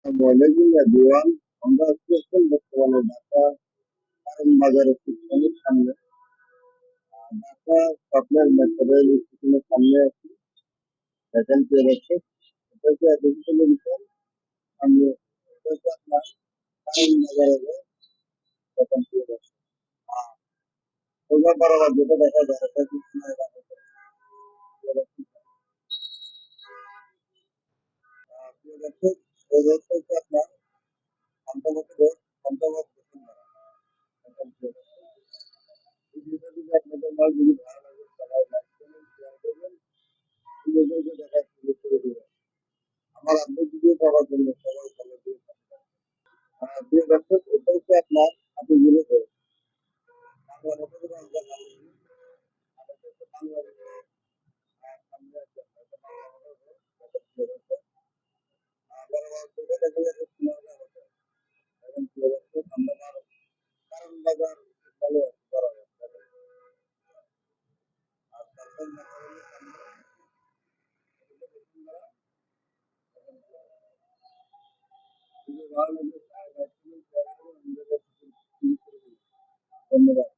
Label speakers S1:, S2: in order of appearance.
S1: আসসালামু এভরিওয়ান। আমরা আজকে এখন বর্তমানে ঢাকা কারণ বাজারের স্টেশনের সামনে, ঢাকা স্বপ্নের মেট্রো রেল স্টেশনের সামনে আছি। দেখেন প্রিয় দর্শক, এটা হচ্ছে ডিজিটাল এডিশন। সামনে এটা হচ্ছে আপনার কারণ বাজারের দেখেন প্রিয় দর্শক। সোজা বরাবর যেটা দেখা যায় এটা স্টেশনের প্রিয় দর্শক, প্রিয় দর্শক, এই রোডটা হচ্ছে আপনার পান্থপথ রোড, পান্থপথ বসুন্ধরা। দেখেন প্রিয় দর্শক, এই ভিডিওটা যদি আপনাদের মাঝে যদি ভালো লাগে সবাই লাইক করবেন, শেয়ার করবেন, সুন্দরভাবে দেখার সুযোগ করে দেবেন। আমার আপডেট ভিডিও পাওয়ার জন্য সবাই ফলো দিয়ে থাকবেন। প্রিয় দর্শক, এটা হচ্ছে আপনার আপনি জেনে করুন বাংলা মোটর বাংলা বাংলাদেশ, আর এটা হচ্ছে বাংলাদেশের সামনে আছে আপনার এটা বাংলা মোটর প্রিয় দর্শক। বরাবর চোখে দেখা যাচ্ছে সোনারগাঁ হোটেল। এখন প্রিয় দর্শক, আমরা কারণ বাজার চলে আসছি বরাবর দেখেন। আর তারপর মেট্রোরেলের সামনে এটা বসুন্ধরা। দেখেন প্রিয় দর্শক, যদি ভালো লাগে লাইক করুন, শেয়ার করুন, আমাদের কাছে ধন্যবাদ।